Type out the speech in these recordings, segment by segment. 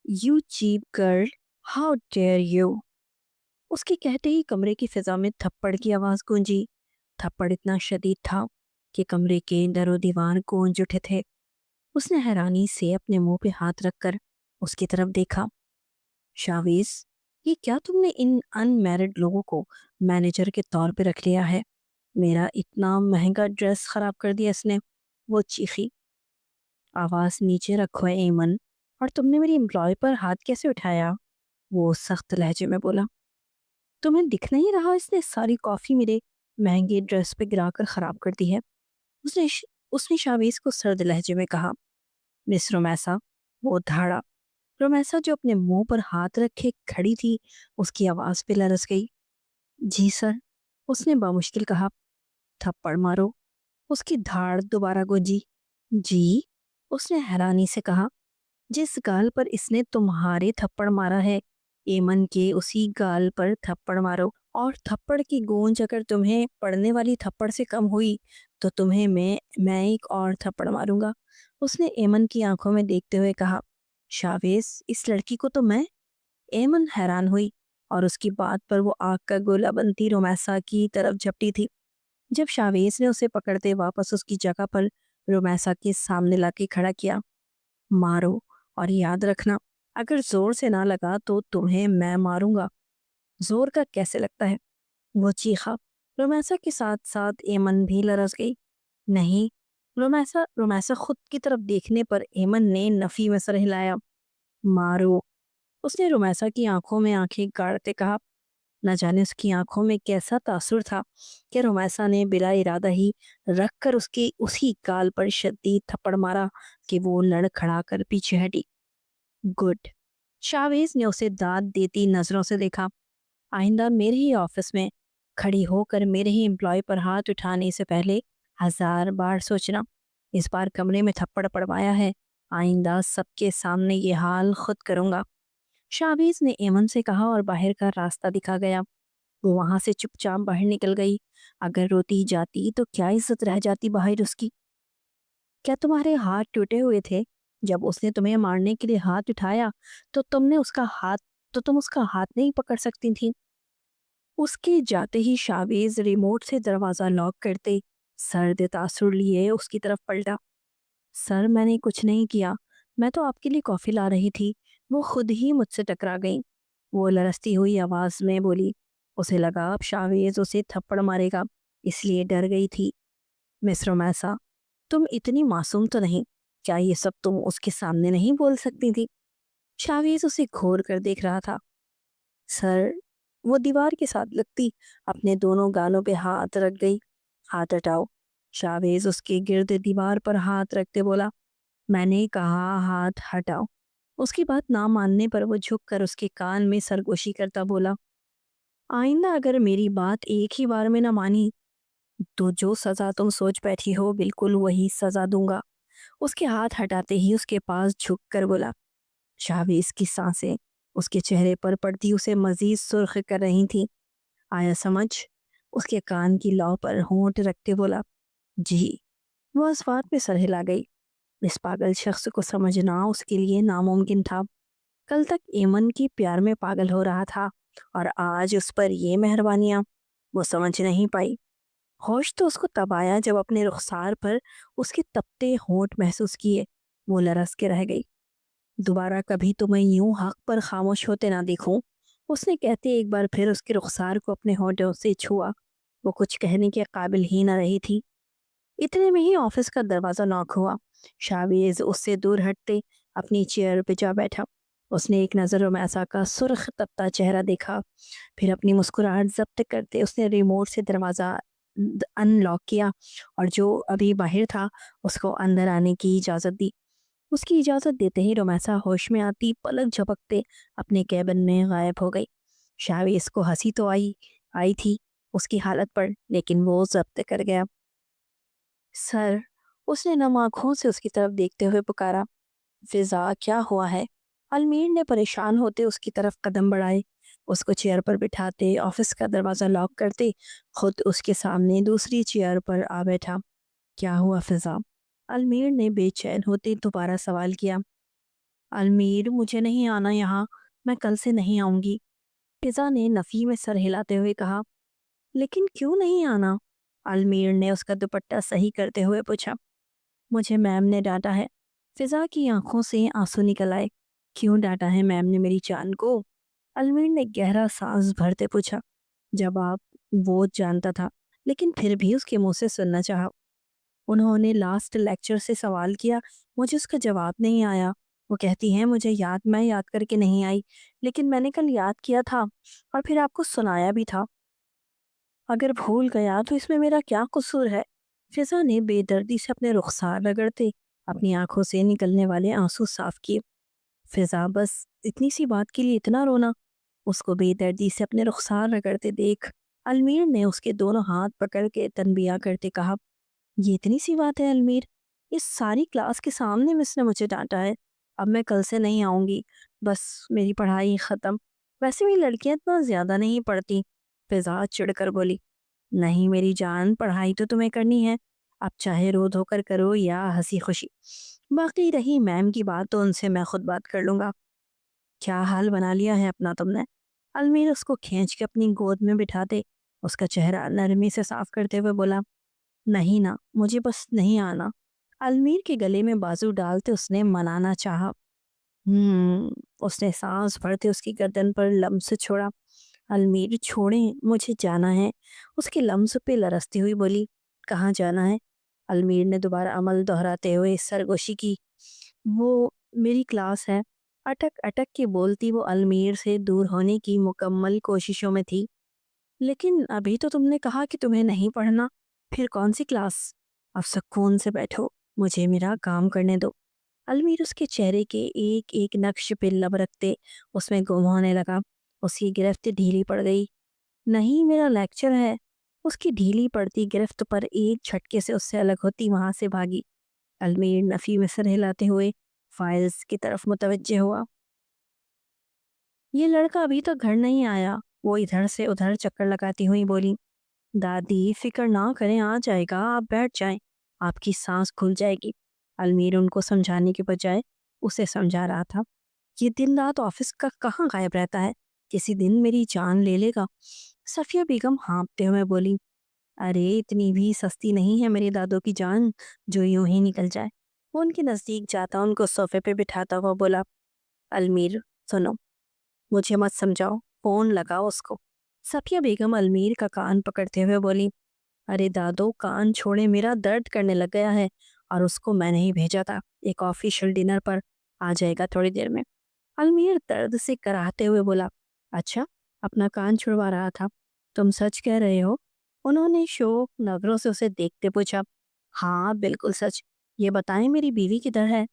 You cheap girl, how dare you. اس کے کہتے ہی کمرے کی فضا میں تھپڑ کی آواز گونجی۔ تھپڑ اتنا شدید تھا کہ کمرے کے در و دیوار گونج اٹھے تھے۔ اس نے حیرانی سے اپنے منہ پہ ہاتھ رکھ کر اس کی طرف دیکھا۔ شاویز، یہ کیا تم نے ان ان میرڈ لوگوں کو مینیجر کے طور پہ رکھ لیا ہے؟ میرا اتنا مہنگا ڈریس خراب کر دیا اس نے، وہ چیخی۔ آواز نیچے رکھو ہے ایمن، اور تم نے میری امپلائی پر ہاتھ کیسے اٹھایا؟ وہ سخت لہجے میں بولا۔ تمہیں دکھ نہیں رہا اس نے ساری کافی میرے مہنگے ڈریس پہ گرا کر خراب کر دی ہے؟ اس نے شاویز کو سرد لہجے میں کہا۔ مس رومیسا، وہ دھاڑا۔ رومیسا جو اپنے منہ پر ہاتھ رکھے کھڑی تھی، اس کی آواز پہ لرز گئی۔ جی سر، اس نے بامشکل کہا۔ تھپڑ مارو، اس کی دھاڑ دوبارہ گونجی۔ جی، اس نے حیرانی سے کہا۔ جس گال پر اس نے تمہارے تھپڑ مارا ہے، ایمن کے اسی گال پر تھپڑ مارو، اور تھپڑ کی گونج اگر تمہیں پڑنے والی تھپڑ سے کم ہوئی تو تمہیں میں ایک اور تھپڑ ماروں گا، اس نے ایمن کی آنکھوں میں دیکھتے ہوئے کہا۔ شاویز، اس لڑکی کو تو میں… ایمن حیران ہوئی اور اس کی بات پر وہ آگ کا گولہ بنتی رومیسا کی طرف جھپٹی تھی۔ جب شاویز نے اسے پکڑتے واپس اس کی جگہ پر رومیسا کے سامنے لا کے کھڑا کیا۔ مارو، اور یاد رکھنا اگر زور سے نہ لگا تو تمہیں میں ماروں گا۔ زور کا کیسے لگتا ہے؟ وہ چیخا۔ رومیسا کے ساتھ ساتھ ایمن بھی لرز گئی۔ نہیں، رومیسا خود کی طرف دیکھنے پر ایمن نے نفی میں سر ہلایا۔ مارو، اس نے رومیسا کی آنکھوں میں آنکھیں گاڑتے کہا۔ نہ جانے اس کی آنکھوں میں کیسا تاثر تھا کہ رومیسا نے بلا ارادہ ہی رکھ کر اس کے اسی گال پر شدید تھپڑ مارا کہ وہ لڑ کھڑا کر پیچھے ہٹی۔ گڈ۔ شاویز نے اسے داد دیتی نظروں سے دیکھا۔ آئندہ میرے ہی آفس میں کھڑی ہو کر میرے ہی امپلائی پر ہاتھ اٹھانے سے پہلے 1000 بار سوچنا۔ اس بار کمرے میں تھپڑ پڑوایا ہے، آئندہ سب کے سامنے یہ حال خود کروں گا، شاویز نے ایمن سے کہا اور باہر کا راستہ دکھا گیا۔ وہ وہاں سے چپ چاپ باہر نکل گئی۔ اگر روتی جاتی تو کیا عزت رہ جاتی باہر اس کی؟ کیا تمہارے ہاتھ ٹوٹے ہوئے تھے جب اس نے تمہیں مارنے کے لیے ہاتھ اٹھایا تو تم اس کا ہاتھ نہیں پکڑ سکتی تھی؟ اس کے جاتے ہی شاویز ریموٹ سے دروازہ لاک کرتے سرد تاثر لیے اس کی طرف پلٹا۔ سر، میں نے کچھ نہیں کیا، میں تو آپ کے لیے کافی لا رہی تھی، وہ خود ہی مجھ سے ٹکرا گئی، وہ لرزتی ہوئی آواز میں بولی۔ اسے لگا اب شاویز اسے تھپڑ مارے گا، اس لیے ڈر گئی تھی۔ مس رومیسا، تم اتنی معصوم تو نہیں، کیا یہ سب تم اس کے سامنے نہیں بول سکتی تھی؟ شاویز اسے گھور کر دیکھ رہا تھا۔ سر، وہ دیوار کے ساتھ لگتی اپنے دونوں گالوں پہ ہاتھ رکھ گئی۔ ہاتھ ہٹاؤ، شاویز اس کے گرد دیوار پر ہاتھ رکھتے بولا۔ میں نے کہا ہاتھ ہٹاؤ۔ اس کی بات نہ ماننے پر وہ جھک کر اس کے کان میں سرگوشی کرتا بولا۔ آئندہ اگر میری بات ایک ہی بار میں نہ مانی تو جو سزا تم سوچ بیٹھی ہو بالکل وہی سزا دوں گا۔ اس کے ہاتھ ہٹاتے ہی اس کے پاس جھک کر بولا۔ شاویز کی سانسیں اس کے چہرے پر پڑتی اسے مزید سرخ کر رہی تھی۔ آیا سمجھ؟ اس کے کان کی لو پر ہونٹ رکھتے بولا۔ جی۔ وہ اس بات پہ سر ہلا گئی۔ اس پاگل شخص کو سمجھنا اس کے لیے ناممکن تھا۔ کل تک ایمن کی پیار میں پاگل ہو رہا تھا اور آج اس پر یہ مہربانیاں، وہ سمجھ نہیں پائی۔ ہوش تو اس کو تب آیا جب اپنے رخسار پر اس کے تپتے ہونٹ محسوس کیے، وہ لرز کے رہ گئی۔ دوبارہ کبھی تمہیں یوں حق پر خاموش ہوتے نہ دیکھوں، اس نے کہتے ایک بار پھر اس کے رخسار کو اپنے ہونٹوں سے چھوا۔ وہ کچھ کہنے کے قابل ہی نہ رہی تھی۔ اتنے میں ہی آفس کا دروازہ ناک ہوا۔ شاویز اس سے دور ہٹتے اپنی چیئر پہ جا بیٹھا۔ اس نے ایک نظر رومیسا کا سرخ تپتا چہرہ دیکھا، پھر اپنی مسکراہٹ ضبط کرتے اس نے ریموٹ سے دروازہ ان لاک کیا اور جو ابھی باہر تھا اس کو اندر آنے کی اجازت دی۔ اس کی اجازت دیتے ہی رومیسا ہوش میں آتی پلک جھپکتے اپنے کیبن میں غائب ہو گئی۔ شاویز کو ہنسی تو آئی تھی اس کی حالت پر، لیکن وہ ضبط کر گیا۔ سر، اس نے نم آنکھوں سے اس کی طرف دیکھتے ہوئے پکارا۔ فضا، کیا ہوا ہے؟ المیر نے پریشان ہوتے اس کی طرف قدم بڑھائے، اس کو چیئر پر بٹھاتے آفس کا دروازہ لاک کرتے خود اس کے سامنے دوسری چیئر پر آ بیٹھا۔ کیا ہوا فضا؟ المیر نے بے چین ہوتے دوبارہ سوال کیا۔ المیر مجھے نہیں آنا یہاں، میں کل سے نہیں آؤں گی، فضا نے نفی میں سر ہلاتے ہوئے کہا۔ لیکن کیوں نہیں آنا؟ المیر نے اس کا دوپٹہ صحیح کرتے ہوئے پوچھا۔ مجھے میم نے ڈانٹا ہے۔ فضا کی آنکھوں سے آنسو نکل آئے۔ کیوں ڈانٹا ہے میم نے میری جان کو؟ المیر نے گہرا سانس بھرتے پوچھا۔ جواب وہ جانتا تھا، لیکن پھر بھی اس کے منہ سے سننا چاہا۔ انہوں نے لاسٹ لیکچر سے سوال کیا، مجھے اس کا جواب نہیں آیا۔ وہ کہتی ہیں میں یاد کر کے نہیں آئی، لیکن میں نے کل یاد کیا تھا اور پھر آپ کو سنایا بھی تھا۔ اگر بھول گیا تو اس میں میرا کیا قصور ہے؟ فضا نے بے دردی سے اپنے رخسار رگڑتے اپنی آنکھوں سے نکلنے والے آنسو صاف کیے۔ فضا، بس اتنی سی بات کے لیے اتنا رونا؟ اس کو بے دردی سے اپنے رخسار رگڑتے دیکھ المیر نے اس کے دونوں ہاتھ پکڑ کے تنبیہ کرتے کہا، یہ اتنی سی بات ہے المیر؟ اس ساری کلاس کے سامنے مس نے مجھے ڈانٹا ہے۔ اب میں کل سے نہیں آؤں گی، بس میری پڑھائی ختم۔ ویسے بھی لڑکیاں اتنا زیادہ نہیں پڑھتی، فضا چڑ کر بولی۔ نہیں میری جان، پڑھائی تو تمہیں کرنی ہے، اب چاہے رو دھو کر کرو یا ہنسی خوشی۔ باقی رہی میم کی بات تو ان سے میں خود بات کر لوں گا۔ کیا حال بنا لیا ہے اپنا تم نے؟ المیر اس کو کھینچ کے اپنی گود میں بٹھاتے اس کا چہرہ نرمی سے صاف کرتے ہوئے بولا، نہیں نا، مجھے بس نہیں آنا۔ المیر کے گلے میں بازو ڈالتے اس نے منانا چاہا۔ اس نے سانس بھرتے اس کی گردن پر لمس چھوڑا۔ المیر چھوڑیں، مجھے جانا ہے۔ اس کے لمس پہ لرزتی ہوئی بولی، کہاں جانا ہے؟ المیر نے دوبارہ عمل دہراتے ہوئے سرگوشی کی۔ وہ میری کلاس ہے۔ اٹک اٹک کے بولتی وہ المیر سے دور ہونے کی مکمل کوششوں میں تھی۔ لیکن ابھی تو تم نے کہا کہ تمہیں نہیں پڑھنا، پھر کون سی کلاس؟ اب سکون سے بیٹھو، مجھے میرا کام کرنے دو۔ المیر اس کے چہرے کے ایک ایک نقش پہ لب رکھتے اس میں گم ہونے لگا۔ اس کی گرفت ڈھیلی پڑ گئی۔ نہیں، میرا لیکچر ہے۔ اس کی ڈھیلی پڑتی گرفت پر ایک جھٹکے سے اس سے الگ ہوتی وہاں سے بھاگی۔ المیر نفی میں سر ہلاتے ہوئے فائز کی طرف متوجہ ہوا۔ یہ لڑکا ابھی تک گھر نہیں آیا، وہ ادھر سے ادھر چکر لگاتی ہوئی بولی۔ دادی فکر نہ کریں، آ جائے گا، آپ بیٹھ جائیں، آپ کی سانس کھل جائے گی۔ المیر ان کو سمجھانے کے بجائے اسے سمجھا رہا تھا۔ یہ دن رات آفس کا کہاں غائب رہتا ہے، کسی دن میری جان لے لے گا۔ صفیہ بیگم ہانپتے ہوئے بولی، ارے اتنی بھی سستی نہیں ہے میری دادوں کی جان جو یوں ہی نکل جائے۔ وہ ان کے نزدیک جاتا ان کو صوفے پہ بٹھاتا ہوا بولا، المیر سنو، مجھے مت سمجھاؤ، فون لگاؤ اس کو۔ صفیہ بیگم المیر کا کان پکڑتے ہوئے بولی، ارے دادو کان چھوڑے، میرا درد کرنے لگ گیا ہے اور اس کو میں نے ہی بھیجا تھا ایک آفیشل ڈنر پر، آ جائے گا تھوڑی دیر میں۔ المیر درد سے کراہتے ہوئے بولا، اچھا اپنا کان چھڑوا رہا تھا، تم سچ کہہ رہے ہو؟ انہوں نے شوق نظروں سے اسے دیکھتے پوچھا۔ ہاں بالکل سچ، یہ بتائیں میری بیوی کدھر ہے؟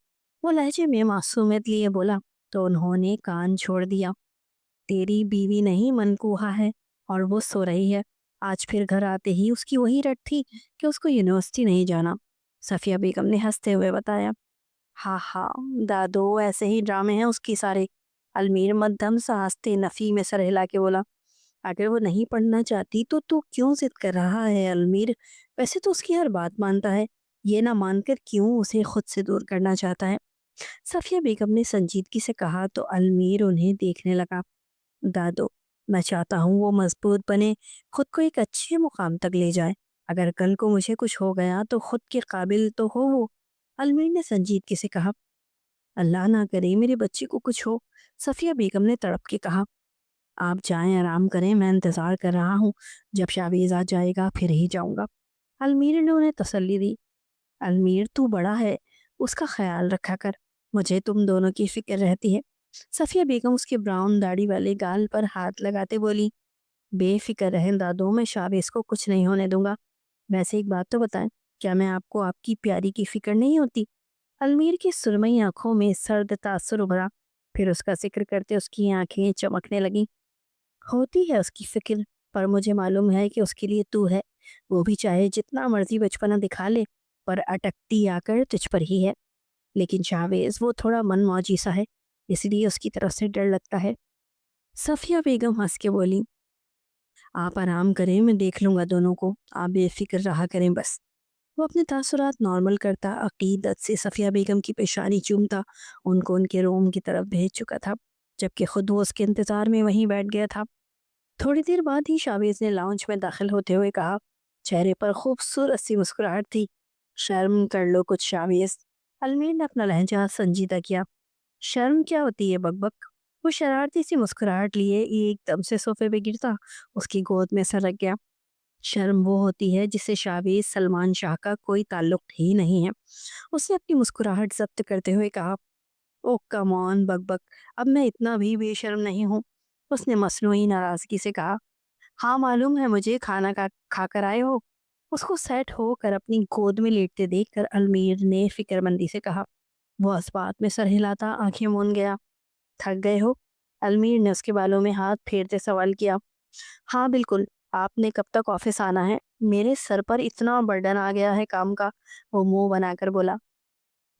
وہ لہجے میں معصومیت لیے بولا تو انہوں نے کان چھوڑ دیا۔ تیری بیوی نہیں منکوہا ہے اور وہ سو رہی ہے۔ آج پھر گھر آتے ہی اس کی وہی رٹ تھی کہ اس کو یونیورسٹی نہیں جانا۔ صفیہ بیگم نے ہنستے ہوئے بتایا۔ ہاں ہاں دادو، ایسے ہی ڈرامے ہیں اس کی سارے۔ المیر مدھم سا ہنستے نفی میں سر ہلا کے بولا، اگر وہ نہیں پڑھنا چاہتی تو کیوں ضد کر رہا ہے المیر؟ ویسے تو اس کی ہر بات مانتا ہے، یہ نہ مان کر کیوں اسے خود سے دور کرنا چاہتا ہے؟ صفیہ بیگم نے سنجیدگی سے کہا تو المیر انہیں دیکھنے لگا۔ دادو، میں چاہتا ہوں وہ مضبوط بنے، خود کو ایک اچھے مقام تک لے جائے، اگر کل کو مجھے کچھ ہو گیا تو خود کے قابل تو ہو وہ۔ المیر نے سنجیدگی سے کہا۔ اللہ نہ کرے میرے بچے کو کچھ ہو، صفیہ بیگم نے تڑپ کے کہا۔ آپ جائیں، آرام کریں، میں انتظار کر رہا ہوں، جب شاویز آ جائے گا پھر ہی جاؤں گا۔ المیر نے انہیں تسلی دی۔ المیر تو بڑا ہے، اس کا خیال رکھا کر، مجھے تم دونوں کی فکر رہتی ہے۔ صفیہ بیگم اس کے براؤن داڑھی والے گال پر ہاتھ لگاتے بولی، بے فکر رہیں دادو، میں شاویز کو کچھ نہیں ہونے دوں گا۔ ویسے ایک بات تو بتائیں، کیا میں آپ کو آپ کی پیاری کی فکر نہیں ہوتی؟ المیر کی سرمئی آنکھوں میں سرد تاثر ابھرا، پھر اس کا ذکر کرتے اس کی آنکھیں چمکنے لگیں۔ ہوتی ہے اس کی فکر، پر مجھے معلوم ہے کہ اس کے لیے تو ہے، وہ بھی چاہے جتنا مرضی بچپنا دکھا لے، پر اٹکتی آ کر تجھ پر ہی ہے۔ لیکن شاویز وہ تھوڑا من موجی سا ہے، اس لیے اس کی طرف سے ڈر لگتا ہے۔ صفیہ بیگم ہنس کے بولی، آپ آرام کریں، میں دیکھ لوں گا دونوں کو، آپ بے فکر رہا کریں بس۔ وہ اپنے تاثرات نارمل کرتا، عقیدت سے صفیہ بیگم کی پیشانی چومتا، ان کو ان کے روم کی طرف بھیج چکا تھا، جبکہ خود وہ اس کے انتظار میں وہیں بیٹھ گیا تھا۔ تھوڑی دیر بعد ہی شاویز نے لاؤنج میں داخل ہوتے ہوئے کہا، چہرے پر خوبصورت سی مسکراہٹ تھی۔ شرم کر لو کچھ شاویز۔ المیر نے اپنا لہجہ سنجیدہ کیا۔ شرم کیا ہوتی ہے بک بک؟ وہ شرارتی سی مسکراہٹ لیے ایک دم سے صوفے پہ گرتا، اس کی گود میں سرک گیا۔ شرم وہ ہوتی ہے جسے شاویز سلمان شاہ کا کوئی تعلق ہی نہیں ہے۔ اس نے اپنی مسکراہٹ ضبط کرتے ہوئے کہا، او کم آن بک بک، اب میں اتنا بھی بے شرم نہیں ہوں۔ اس نے مصنوعی ناراضگی سے کہا، ہاں معلوم ہے مجھے، کھانا کھا کر آئے ہو؟ اس کو سیٹ ہو کر اپنی گود میں لیٹتے دیکھ کر المیر نے فکر مندی سے کہا۔ وہ اس بات میں سر ہلاتا آنکھیں مون گیا۔ تھک گئے ہو؟ المیر نے اس کے بالوں میں ہاتھ پھیرتے سوال کیا۔ ہاں بالکل، آپ نے کب تک آفس آنا ہے؟ میرے سر پر اتنا برڈن آ گیا ہے کام کا، وہ منہ بنا کر بولا۔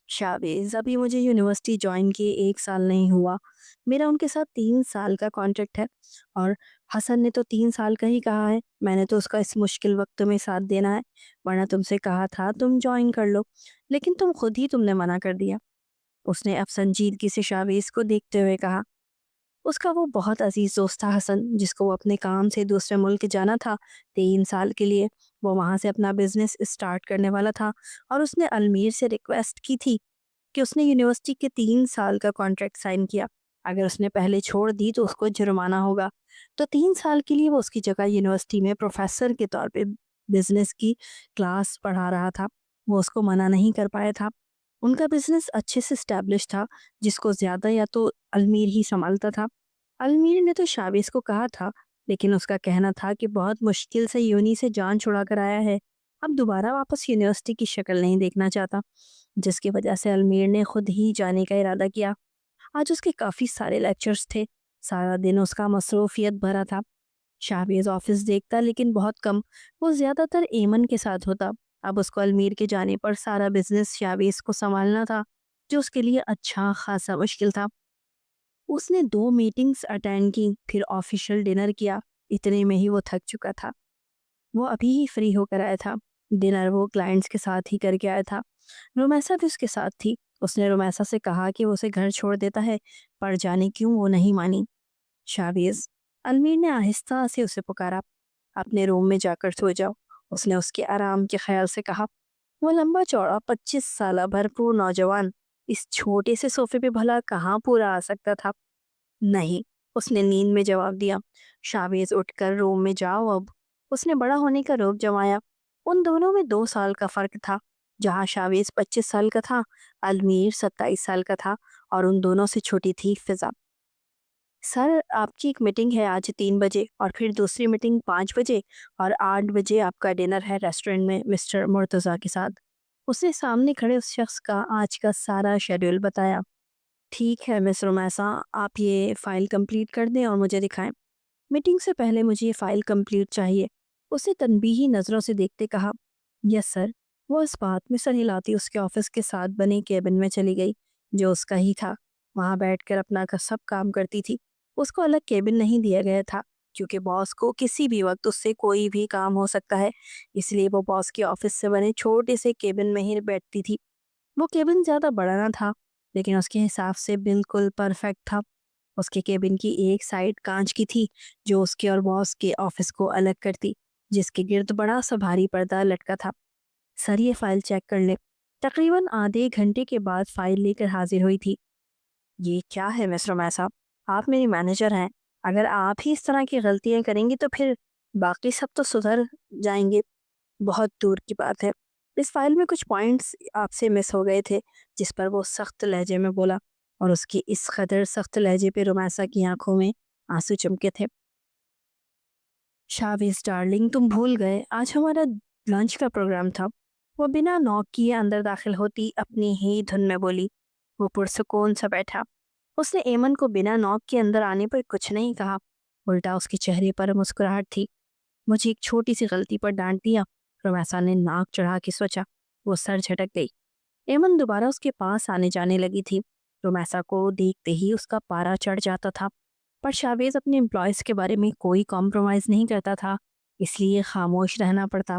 شاویز، ابھی مجھے یونیورسٹی جوائن کیے 1 سال نہیں ہوا، میرا ان کے ساتھ 3 سال کا کانٹریکٹ ہے، اور حسن نے تو 3 سال کا ہی کہا ہے، میں نے تو اس کا اس مشکل وقت میں ساتھ دینا ہے، ورنہ تم سے کہا تھا تم جوائن کر لو، لیکن تم نے منع کر دیا۔ اس نے اب سنجیدگی سے شاویز کو دیکھتے ہوئے کہا، اس کا وہ بہت عزیز دوست تھا حسن، جس کو وہ اپنے کام سے دوسرے ملک جانا تھا 3 سال کے لیے۔ وہ وہاں سے اپنا بزنس اسٹارٹ کرنے والا تھا، اور اس نے المیر سے ریکویسٹ کی تھی کہ اس نے یونیورسٹی کے 3 سال کا کانٹریکٹ سائن کیا، اگر اس نے پہلے چھوڑ دی تو اس کو جرمانہ ہوگا، تو 3 سال کے لیے وہ اس کی جگہ یونیورسٹی میں پروفیسر کے طور پہ بزنس کی کلاس پڑھا رہا تھا۔ وہ اس کو منع نہیں کر پایا تھا۔ ان کا بزنس اچھے سے اسٹیبلش تھا، جس کو زیادہ یا تو المیر ہی سنبھالتا تھا۔ المیر نے تو شاویز کو کہا تھا، لیکن اس کا کہنا تھا کہ بہت مشکل سے یونی سے جان چھڑا کر آیا ہے، اب دوبارہ واپس یونیورسٹی کی شکل نہیں دیکھنا چاہتا، جس کی وجہ سے المیر نے خود ہی جانے کا ارادہ کیا۔ آج اس کے کافی سارے لیکچرز تھے، سارا دن اس کا مصروفیت بھرا تھا۔ شاویز آفس دیکھتا لیکن بہت کم، وہ زیادہ تر ایمن کے ساتھ ہوتا۔ اب اس کو المیر کے جانے پر سارا بزنس شاویز کو سنبھالنا تھا، جو اس کے لیے اچھا خاصا مشکل تھا۔ اس نے 2 میٹنگز اٹینڈ کی، پھر آفیشل ڈنر کیا، اتنے میں ہی وہ تھک چکا تھا۔ وہ ابھی ہی فری ہو کر آیا تھا۔ ڈنر وہ کلائنٹس کے ساتھ ہی کر کے آیا تھا۔ رومیسا بھی اس کے ساتھ تھی۔ اس نے رومیسا سے کہا کہ وہ اسے گھر چھوڑ دیتا ہے، پر جانے کیوں وہ نہیں مانی۔ شاویز، المیر نے آہستہ سے اسے پکارا، اپنے روم میں جا کر سو جاؤ۔ اس نے اس کے آرام کے خیال سے کہا۔ وہ لمبا چوڑا 25 سالہ بھرپور نوجوان اس چھوٹے سے صوفے پہ بھلا کہاں پورا آ سکتا تھا؟ نہیں، اس نے نیند میں جواب دیا۔ شاویز، اٹھ کر روم میں جاؤ اب۔ اس نے بڑا ہونے کا روب جمایا۔ ان دونوں میں 2 سال کا فرق تھا۔ جہاں شاویز 25 سال کا تھا، المیر 27 سال کا تھا، اور ان دونوں سے چھوٹی تھی فضا۔ سر، آپ کی ایک میٹنگ ہے آج 3 بجے، اور پھر دوسری میٹنگ 5 بجے، اور 8 بجے آپ کا ڈنر ہے ریسٹورنٹ میں مسٹر مرتضیٰ کے ساتھ۔ اس نے سامنے کھڑے اس شخص کا آج کا سارا شیڈول بتایا۔ ٹھیک ہے مس رومیسا، آپ یہ فائل کمپلیٹ کر دیں اور مجھے دکھائیں۔ میٹنگ سے پہلے مجھے یہ فائل کمپلیٹ چاہیے، اسے تنبیہی نظروں سے دیکھتے کہا۔ یس سر۔ وہ اس بات میں سر ہلاتی اس کے آفس کے ساتھ بنے کیبن میں چلی گئی، جو اس کا ہی تھا۔ وہاں بیٹھ کر اپنا سب کام کرتی تھی۔ اس کو الگ کیبن نہیں دیا گیا تھا، کیونکہ باس کو کسی بھی وقت اس سے کوئی بھی کام ہو سکتا ہے، اس لیے وہ باس کے آفس سے بنے چھوٹے سے کیبن میں ہی بیٹھتی تھی۔ وہ کیبن زیادہ بڑا نہ تھا، لیکن اس کے حساب سے بالکل پرفیکٹ تھا۔ اس کے کیبن کی ایک سائڈ کانچ کی تھی، جو اس کے اور باس کے آفس کو الگ کرتی، جس کے گرد بڑا سا بھاری پردہ لٹکا تھا۔ سر، یہ فائل چیک کر لے۔ تقریباً آدھے گھنٹے کے بعد فائل لے کر حاضر ہوئی تھی۔ یہ کیا ہے مس رومیسا؟ آپ میری مینیجر ہیں، اگر آپ ہی اس طرح کی غلطیاں کریں گی تو پھر باقی سب تو سدھر جائیں گے؟ بہت دور کی بات ہے، اس فائل میں کچھ پوائنٹس آپ سے مس ہو گئے تھے، جس پر وہ سخت لہجے میں بولا، اور اس کی اس قدر سخت لہجے پہ رومیسا کی آنکھوں میں آنسو چمکے تھے۔ شاویز ڈارلنگ، تم بھول گئے آج ہمارا لنچ کا پروگرام تھا۔ وہ بنا نوک کیے اندر داخل ہوتی اپنی ہی دھن میں بولی۔ وہ پرسکون سا بیٹھا۔ اس نے ایمن کو بنا نوک کے اندر آنے پر کچھ نہیں کہا، الٹا اس کے چہرے پر مسکراہٹ تھی۔ مجھے ایک چھوٹی سی غلطی پر ڈانٹ دیا، رومیسا نے ناک چڑھا کے سوچا۔ وہ سر جھٹک گئی۔ ایمن دوبارہ اس کے پاس آنے جانے لگی تھی۔ رومیسا کو دیکھتے ہی اس کا پارا چڑھ جاتا تھا، پر شاویز اپنے امپلائیز کے بارے میں کوئی کمپرومائز نہیں کرتا تھا، اس لیے خاموش رہنا پڑتا۔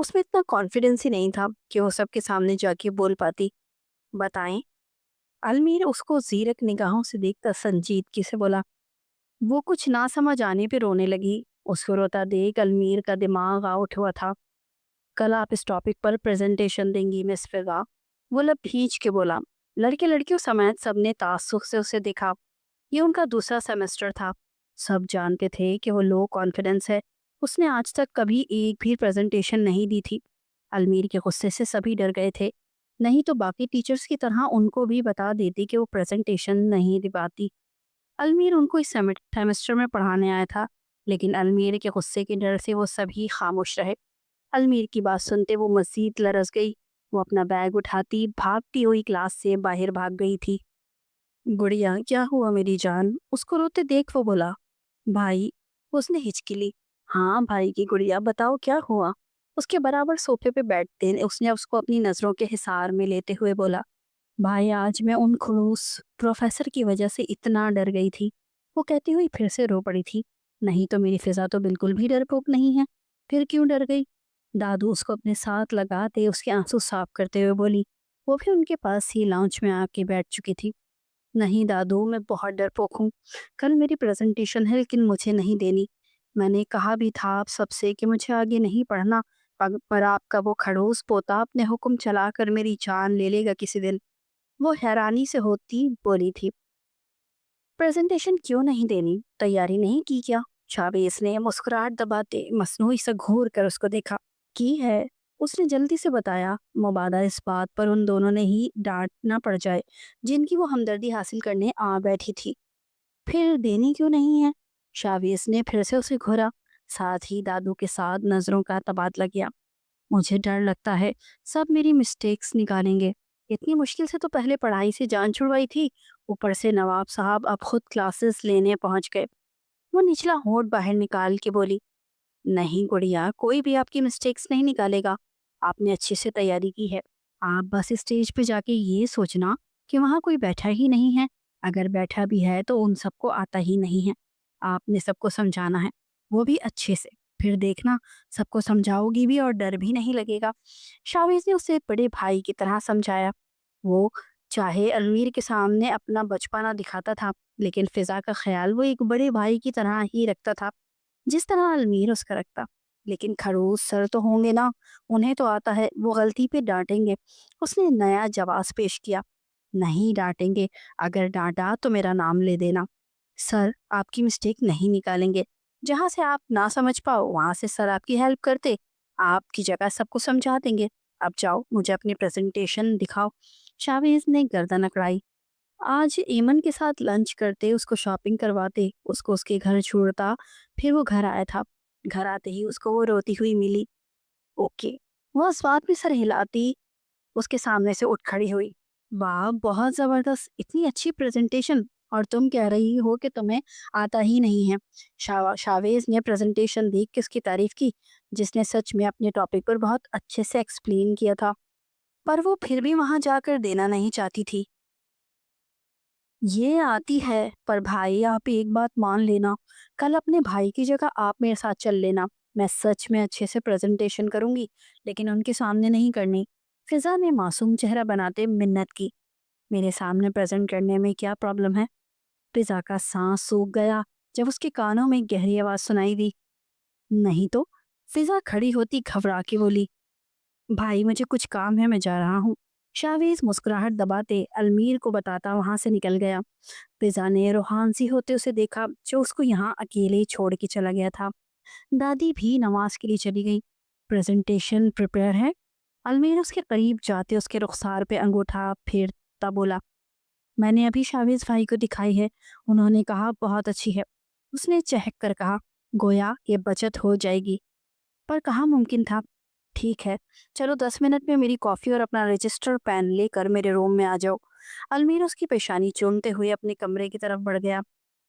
اس میں اتنا کانفیڈنس ہی نہیں تھا کہ وہ سب کے سامنے جا کے بول پاتی۔ بتائیں؟ المیر اس کو زیرک نگاہوں سے دیکھتا سنجیدگی سے بولا۔ وہ کچھ نہ سمجھ آنے پہ رونے لگی۔ اس کو روتا دیکھ المیر کا دماغ آؤٹ ہوا تھا۔ کل آپ اس ٹاپک پر پریزنٹیشن دیں گی مس فضا، وہ لب کھینچ کے بولا۔ لڑکے لڑکیوں سمیت سب نے تعصب سے اسے دیکھا۔ یہ ان کا دوسرا سیمسٹر تھا۔ سب جانتے تھے کہ وہ لو کانفیڈنس ہے۔ اس نے آج تک کبھی ایک بھی پریزنٹیشن نہیں دی تھی۔ المیر کے غصے سے سبھی ڈر گئے تھے، نہیں تو باقی ٹیچرز کی طرح ان کو بھی بتا دیتی کہ وہ پریزنٹیشن نہیں دی پاتی۔ المیر ان کو اس سیمسٹر میں پڑھانے آیا تھا، لیکن المیر کے غصے کے ڈر سے وہ سبھی خاموش رہے۔ المیر کی بات سنتے وہ مزید لرز گئی۔ وہ اپنا بیگ اٹھاتی بھاگتی ہوئی کلاس سے باہر بھاگ گئی تھی۔ گڑیا کیا ہوا میری جان؟ اس کو روتے دیکھ وہ بولا۔ بھائی، اس نے ہچکی لی۔ ہاں بھائی کی گڑیا، بتاؤ کیا ہوا؟ اس کے برابر صوفے پہ بیٹھتے اس نے اس کو اپنی نظروں کے حصار میں لیتے ہوئے بولا۔ بھائی آج میں ان خلوص پروفیسر کی وجہ سے اتنا ڈر گئی تھی۔ وہ کہتی ہوئی پھر سے رو پڑی تھی۔ نہیں تو میری فضا تو بالکل بھی ڈرپوک نہیں ہے، پھر کیوں ڈر گئی؟ دادو اس کو اپنے ساتھ لگاتے اس کے آنسو صاف کرتے ہوئے بولی۔ وہ بھی ان کے پاس ہی لاؤنج میں آ کے بیٹھ چکی تھی۔ نہیں دادو، میں بہت ڈرپوک ہوں۔ کل میری پریزنٹیشن ہے لیکن مجھے نہیں دینی۔ میں نے کہا بھی تھا آپ سب سے کہ مجھے آگے نہیں پڑھنا، پر آپ کا وہ کھڑوس پوتا اپنے حکم چلا کر میری جان لے لے گا کسی دن۔ وہ حیرانی سے ہوتی بولی تھی۔ پریزنٹیشن کیوں نہیں دینی؟ تیاری نہیں کی کیا؟ شابیس نے مسکراہٹ دباتے مصنوعی سے گھور کر اس کو دیکھا۔ کی ہے، اس نے جلدی سے بتایا، مبادہ اس بات پر ان دونوں نے ہی ڈانٹ نہ پڑ جائے جن کی وہ ہمدردی حاصل کرنے آ بیٹھی تھی۔ پھر دینی کیوں نہیں ہے؟ شاویز نے پھر سے اسے گھورا، ساتھ ہی دادو کے ساتھ نظروں کا تبادلہ کیا۔ مجھے ڈر لگتا ہے سب میری مسٹیکس نکالیں گے۔ اتنی مشکل سے تو پہلے پڑھائی سے جان چھڑوائی تھی، اوپر سے نواب صاحب اب خود کلاسز لینے پہنچ گئے۔ وہ نچلا ہونٹ باہر نکال کے بولی۔ نہیں گڑیا، کوئی بھی آپ کی مسٹیکس نہیں نکالے گا۔ آپ نے اچھے سے تیاری کی ہے۔ آپ بس اسٹیج پہ جا کے یہ سوچنا کہ وہاں کوئی بیٹھا ہی نہیں ہے، اگر بیٹھا بھی ہے تو ان سب کو آتا ہی نہیں ہے۔ آپ نے سب کو سمجھانا ہے، وہ بھی اچھے سے۔ پھر دیکھنا سب کو سمجھاؤ گی بھی اور ڈر بھی نہیں لگے گا۔ شاویز نے اسے بڑے بھائی کی طرح سمجھایا۔ وہ چاہے المیر کے سامنے اپنا بچپنا دکھاتا تھا، لیکن فضا کا خیال وہ ایک بڑے بھائی کی طرح ہی رکھتا تھا جس طرح المیر اس کا رکھتا۔ لیکن کھڑوس سر تو ہوں گے نا، انہیں تو آتا ہے، وہ غلطی پہ ڈانٹیں گے۔ اس نے نیا جواز پیش کیا۔ نہیں ڈانٹیں گے، اگر ڈانٹا تو میرا نام لے دینا۔ سر آپ کی مسٹیک نہیں نکالیں گے، جہاں سے آپ نہ سمجھ پاؤ وہاں سے سر آپ کی ہیلپ کرتے، آپ کی جگہ سب کو سمجھا دیں گے۔ اب جاؤ مجھے اپنی پریزنٹیشن دکھاؤ۔ شاویز نے گردن اکڑائی۔ آج ایمن کے ساتھ لنچ کرتے، اس کو شاپنگ کرواتے، اس کو اس کے گھر چھوڑتا، پھر وہ گھر آیا تھا۔ گھر آتے ہی اس کو وہ روتی ہوئی ملی۔ اوکے، وہ اس بات میں سر ہلاتی اس کے سامنے سے اٹھ کھڑی ہوئی۔ واہ بہت زبردست، اتنی اچھی پریزنٹیشن، اور تم کہہ رہی ہو کہ تمہیں آتا ہی نہیں ہے۔ شاویز نے پریزنٹیشن دیکھ کے اس کی تعریف کی، جس نے سچ میں اپنے ٹاپک پر بہت اچھے سے ایکسپلین کیا تھا، پر وہ پھر بھی وہاں جا کر دینا نہیں چاہتی تھی۔ یہ آتی ہے، پر بھائی آپ ایک بات مان لینا، کل اپنے بھائی کی جگہ آپ میرے ساتھ چل لینا۔ میں سچ میں اچھے سے پریزنٹیشن کروں گی، لیکن ان کے سامنے نہیں کرنی۔ فضا نے معصوم چہرہ بناتے منت کی۔ میرے سامنے پریزنٹ کرنے میں کیا پرابلم ہے؟ فضا کا سانس سوکھ گیا جب اس کے کانوں میں گہری آواز سنائی دی۔ نہیں تو؟ فضا کھڑی ہوتی گھبرا کے بولی۔ بھائی مجھے کچھ کام ہے، میں جا رہا ہوں۔ شاویز مسکراہٹ دباتے المیر کو بتاتا وہاں سے نکل گیا۔ فضا نے روحان سی ہوتے اسے دیکھا جو اس کو یہاں اکیلے چھوڑ کے چلا گیا تھا۔ دادی بھی نماز کے لیے چلی گئی۔ پریزنٹیشن پریپیئر ہے؟ المیر اس کے قریب جاتے اس کے رخسار پہ انگوٹھا پھیرتا بولا۔ میں نے ابھی شاویز بھائی کو دکھائی ہے، انہوں نے کہا بہت اچھی ہے۔ اس نے چہک کر کہا، گویا یہ بچت ہو جائے گی، پر کہاں ممکن تھا۔ ٹھیک ہے، چلو 10 منٹ میں میری کافی اور اپنا رجسٹر پین لے کر میرے روم میں آ جاؤ۔ المیر اس کی پیشانی چومتے ہوئے اپنے کمرے کی طرف بڑھ گیا۔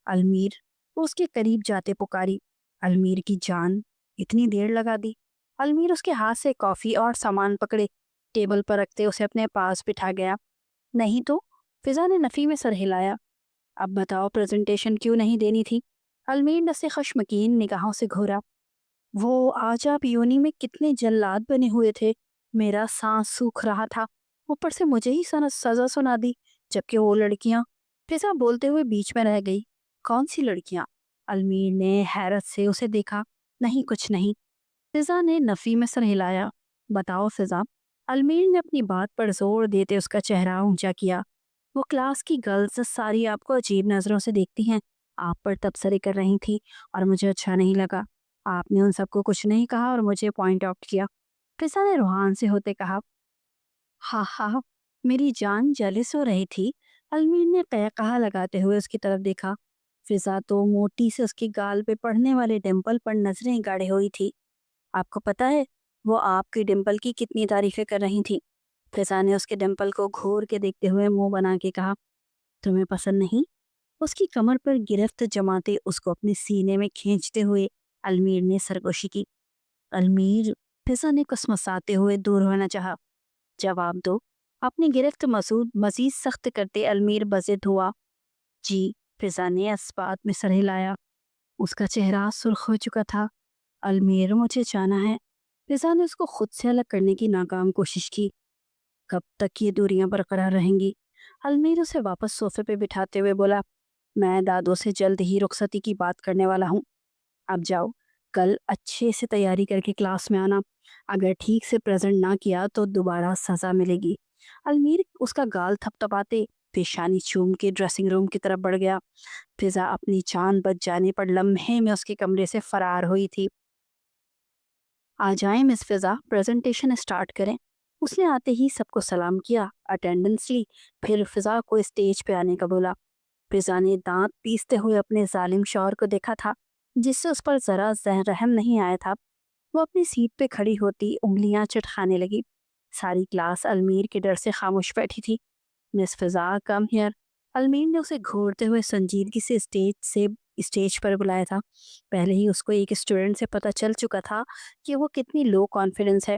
المیر، وہ اس کے قریب جاتے پکاری۔ المیر کی جان، اتنی دیر لگا دی؟ المیر اس کے ہاتھ سے کافی اور سامان پکڑے ٹیبل پر رکھتے اسے اپنے پاس بٹھا گیا۔ نہیں تو؟ فضا نے نفی میں سر ہلایا۔ اب بتاؤ پریزنٹیشن کیوں نہیں دینی تھی؟ المیر نے اسے خشمگین نگاہوں سے گھورا۔ وہ آج آپ یونی میں کتنے جلاد بنے ہوئے تھے، میرا سانس سوکھ رہا تھا، اوپر سے مجھے ہی سزا سنا دی، جبکہ وہ لڑکیاں۔ فضا بولتے ہوئے بیچ میں رہ گئی۔ کون سی لڑکیاں؟ المیر نے حیرت سے اسے دیکھا۔ نہیں، کچھ نہیں، فضا نے نفی میں سر ہلایا۔ بتاؤ فضا۔ المیر نے اپنی بات پر زور دیتے اس کا چہرہ اونچا کیا۔ وہ کلاس کی گرلز ساری آپ کو عجیب نظروں سے دیکھتی ہیں، آپ پر تبصرے کر رہی تھی اور مجھے اچھا نہیں لگا۔ آپ نے ان سب کو کچھ نہیں کہا اور مجھے پوائنٹ آؤٹ کیا۔ فضا نے روحان سے ہوتے کہا۔ ہاں ہاں، میری جان جلس ہو رہی تھی۔ المیر نے قہقہا لگاتے ہوئے اس کی طرف دیکھا۔ فضا تو موٹی سے اس کی گال پہ پڑنے والے ڈمپل پر نظریں گاڑے ہوئی تھی۔ آپ کو پتا ہے وہ آپ کی ڈمپل کی کتنی تعریفیں کر رہی تھی؟ فضا نے اس کے ڈمپل کو گھور کے دیکھتے ہوئے منہ بنا کے کہا۔ تمہیں پسند نہیں؟ اس کی کمر پر گرفت جماتے اس کو اپنے سینے میں کھینچتے ہوئے المیر نے سرگوشی کی۔ المیر، فضا نے کسمساتے ہوئے دور ہونا چاہا۔ جواب دو۔ اپنی گرفت مزید سخت کرتے المیر بضد ہوا۔ جی، فضا نے اس بات میں سر ہلایا۔ اس کا چہرہ سرخ ہو چکا تھا۔ المیر، مجھے جانا ہے۔ فضا نے اس کو خود سے الگ کرنے کی ناکام کوشش کی۔ کب تک یہ دوریاں برقرار رہیں گی؟ المیر اسے واپس صوفے پہ بٹھاتے ہوئے بولا۔ میں دادوں سے جلد ہی رخصتی کی بات کرنے والا ہوں۔ اب جاؤ، کل اچھے سے تیاری کر کے کلاس میں آنا۔ اگر ٹھیک سے پریزنٹ نہ کیا تو دوبارہ سزا ملے گی۔ المیر اس کا گال تھپتپاتے پیشانی چوم کے ڈریسنگ روم کی طرف بڑھ گیا۔ فضا اپنی جان بچ جانے پر لمحے میں اس کے کمرے سے فرار ہوئی تھی۔ آ جائیں مس فضا، پریزنٹیشن اسٹارٹ کریں۔ اس نے آتے ہی سب کو سلام کیا، اٹینڈنس لی، پھر فضا کو اسٹیج پہ آنے کا بولا۔ فضا نے دانت پیستے ہوئے اپنے ظالم شوہر کو دیکھا تھا، جس سے اس پر ذرا رحم نہیں آیا تھا۔ وہ اپنی سیٹ پہ کھڑی ہوتی انگلیاں چٹکانے لگی۔ ساری کلاس المیر کے ڈر سے خاموش بیٹھی تھی۔ مس فضا، کم ہیئر۔ المیر نے اسے گھورتے ہوئے سنجیدگی سے اسٹیج پر بلایا تھا۔ پہلے ہی اس کو ایک اسٹوڈنٹ سے پتہ چل چکا تھا کہ وہ کتنی لو کانفیڈنس ہے۔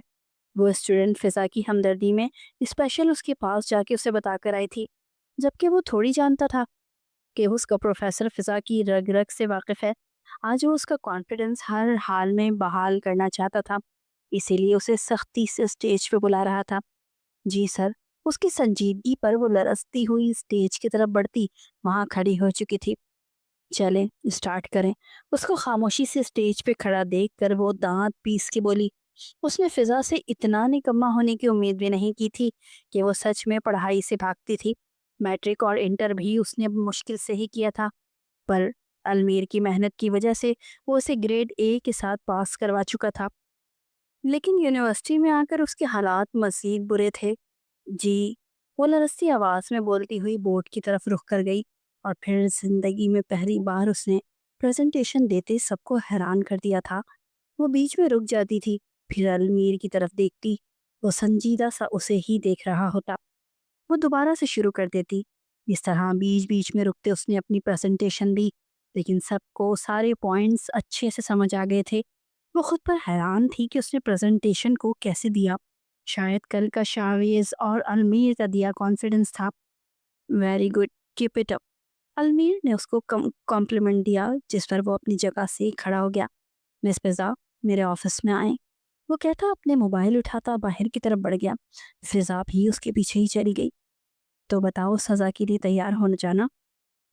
وہ اسٹوڈنٹ فضا کی ہمدردی میں اسپیشل اس کے پاس جا کے اسے بتا کر آئی تھی، جبکہ وہ تھوڑی جانتا تھا کہ اس کا پروفیسر فضا کی رگ رگ سے واقف ہے۔ آج وہ اس کا کانفیڈنس ہر حال میں بحال کرنا چاہتا تھا، اسی لیے اسے سختی سے اسٹیج پہ بلا رہا تھا۔ جی سر۔ اس کی سنجیدگی پر وہ لرزتی ہوئی اسٹیج کی طرف بڑھتی وہاں کھڑی ہو چکی تھی۔ چلیں اسٹارٹ کریں۔ اس کو خاموشی سے اسٹیج پہ کھڑا دیکھ کر وہ دانت پیس کے بولی۔ اس نے فضا سے اتنا نکما ہونے کی امید بھی نہیں کی تھی کہ وہ سچ میں پڑھائی سے بھاگتی تھی۔ میٹرک اور انٹر بھی اس نے مشکل سے ہی کیا تھا، پر المیر کی محنت کی وجہ سے وہ اسے گریڈ اے کے ساتھ پاس کروا چکا تھا۔ لیکن یونیورسٹی میں آ کر اس کے حالات مزید برے تھے۔ جی، وہ لرزتی آواز میں بولتی ہوئی بورڈ کی طرف رخ کر گئی، اور پھر زندگی میں پہلی بار اس نے پریزنٹیشن دیتے سب کو حیران کر دیا تھا۔ وہ بیچ میں رک جاتی تھی، پھر المیر کی طرف دیکھتی، وہ سنجیدہ سا اسے ہی دیکھ رہا ہوتا۔ وہ دوبارہ سے شروع کر دیتی۔ اس طرح بیچ بیچ میں رکتے اس نے اپنی پریزنٹیشن دی، لیکن سب کو سارے پوائنٹس اچھے سے سمجھ آ گئے تھے۔ وہ خود پر حیران تھی کہ اس نے پریزنٹیشن کو کیسے دیا۔ شاید کل کا شاویز اور المیر کا دیا کانفیڈنس تھا۔ Very good, keep it up. المیر نے اس کو کمپلیمنٹ دیا، جس پر وہ اپنی جگہ سے کھڑا ہو گیا۔ مس فضا، میرے آفس میں آئیں، وہ کہتا اپنے موبائل اٹھاتا باہر کی طرف بڑھ گیا۔ فضا بھی اس کے پیچھے ہی چلی گئی۔ تو بتاؤ، سزا کے لیے تیار ہونا جانا؟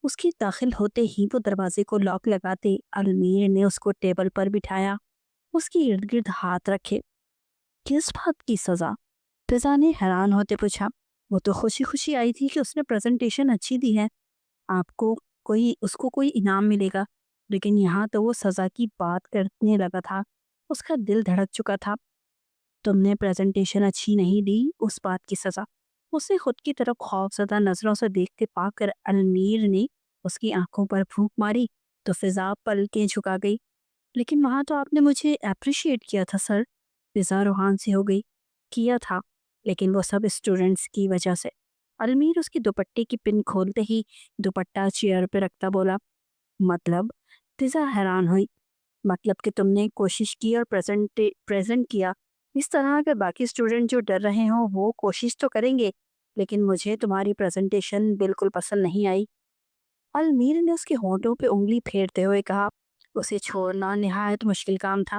اس کی داخل ہوتے ہی وہ دروازے کو لاک لگاتے المیر نے اس کو ٹیبل پر بٹھایا، اس کی ارد گرد ہاتھ رکھے۔ کس بات کی سزا؟ فضا نے حیران ہوتے پوچھا۔ وہ تو خوشی خوشی آئی تھی کہ اس نے پریزنٹیشن اچھی دی ہے، اس کو کوئی انعام ملے گا، لیکن یہاں تو وہ سزا کی بات کرنے لگا تھا۔ اس کا دل دھڑک چکا تھا۔ تم نے پریزنٹیشن اچھی نہیں دی، اس بات کی سزا؟ اسے خود کی طرف خوفزدہ نظروں سے دیکھتے پا کر المیر نے اس کی آنکھوں پر پھونک ماری تو فضا پلکیں جھکا گئی۔ لیکن وہاں تو آپ نے مجھے اپریشیٹ کیا تھا سر۔ فضا روحان سے ہو گئی۔ کیا تھا، لیکن وہ سب اسٹوڈنٹس کی وجہ سے۔ المیر اس کی دوپٹے کی پن کھولتے ہی دوپٹہ چیئر پہ رکھتا بولا۔ مطلب؟ فضا حیران ہوئی۔ مطلب کہ تم نے کوشش کی اور پریزنٹ کیا۔ اس طرح اگر باقی اسٹوڈنٹ جو ڈر رہے ہوں وہ کوشش تو کریں گے، لیکن مجھے تمہاری پریزنٹیشن بالکل پسند نہیں آئی۔ المیر نے اس کے ہونٹوں پہ انگلی پھیرتے ہوئے کہا۔ اسے چھوڑنا نہایت مشکل کام تھا۔